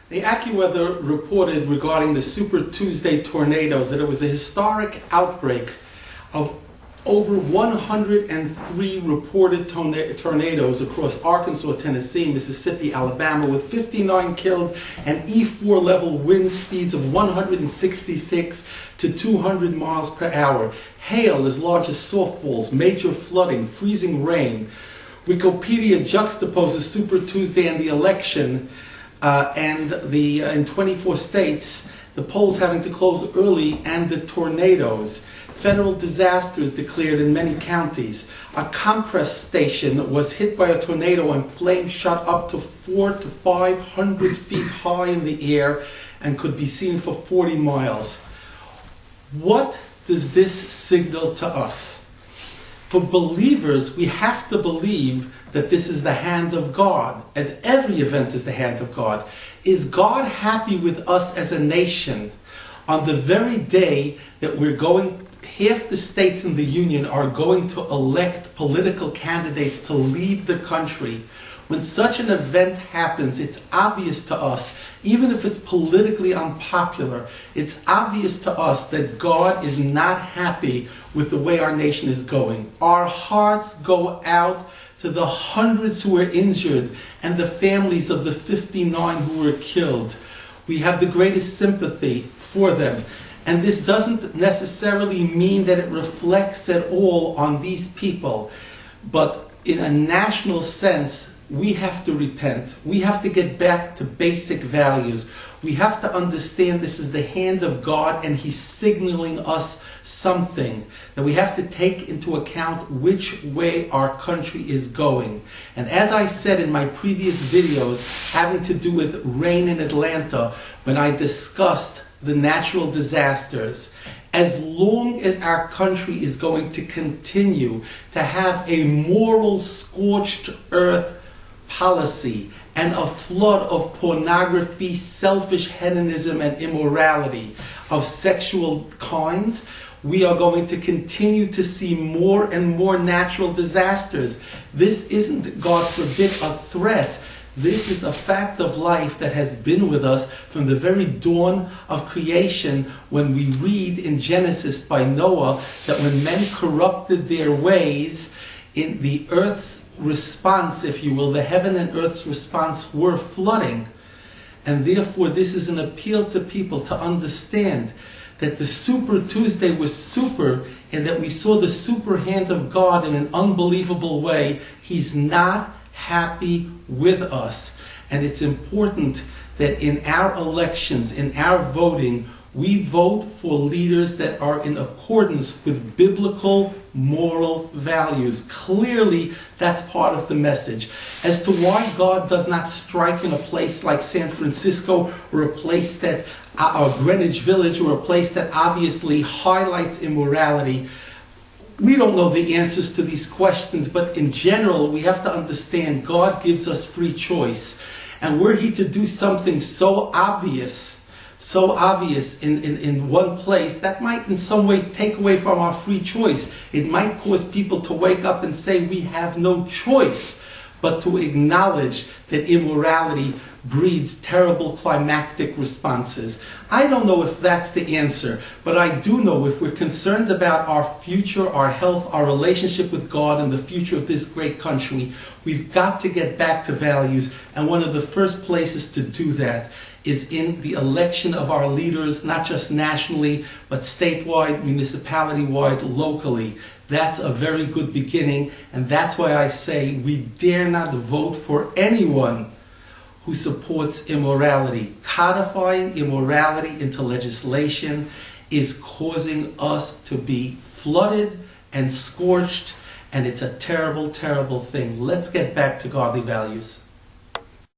The AccuWeather reported regarding the Super Tuesday tornadoes that it was a historic outbreak of over 103 reported tornadoes across Arkansas, Tennessee, Mississippi, Alabama, with 59 killed and E4 level wind speeds of 166 to 200 miles per hour. Hail as large as softballs, major flooding, freezing rain. Wikipedia juxtaposes Super Tuesday and the election in 24 states, the polls having to close early, and the tornadoes. Federal disasters declared in many counties. A compress station was hit by a tornado and flames shot up to 400 to 500 feet high in the air and could be seen for 40 miles. What does this signal to us? For believers, we have to believe that this is the hand of God, as every event is the hand of God. Is God happy with us as a nation on the very day that half the states in the Union are going to elect political candidates to lead the country? When such an event happens, it's obvious to us, even if it's politically unpopular, it's obvious to us that God is not happy with the way our nation is going. Our hearts go out to the hundreds who were injured and the families of the 59 who were killed. We have the greatest sympathy for them. And this doesn't necessarily mean that it reflects at all on these people. But in a national sense, we have to repent. We have to get back to basic values. We have to understand this is the hand of God and He's signaling us something. That we have to take into account which way our country is going. And as I said in my previous videos having to do with rain in Atlanta, when I discussed the natural disasters, as long as our country is going to continue to have a moral scorched earth policy and a flood of pornography, selfish hedonism and immorality of sexual kinds, we are going to continue to see more and more natural disasters. This isn't, God forbid, a threat. This is a fact of life that has been with us from the very dawn of creation, when we read in Genesis by Noah that when men corrupted their ways, in the earth's response, if you will, the heaven and earth's response were flooding. And therefore this is an appeal to people to understand that the Super Tuesday was super, and that we saw the super hand of God in an unbelievable way. He's not happy with us. And it's important that in our elections, in our voting, we vote for leaders that are in accordance with biblical moral values. Clearly, that's part of the message. As to why God does not strike in a place like San Francisco, or a place that, or Greenwich Village, or a place that obviously highlights immorality, we don't know the answers to these questions, but in general, we have to understand God gives us free choice. And were He to do something so obvious in one place, that might in some way take away from our free choice. It might cause people to wake up and say we have no choice but to acknowledge that immorality breeds terrible climactic responses. I don't know if that's the answer, but I do know if we're concerned about our future, our health, our relationship with God, and the future of this great country, we've got to get back to values. And one of the first places to do that is in the election of our leaders, not just nationally, but statewide, municipality-wide, locally. That's a very good beginning, and that's why I say we dare not vote for anyone who supports immorality. Codifying immorality into legislation is causing us to be flooded and scorched, and it's a terrible, terrible thing. Let's get back to godly values.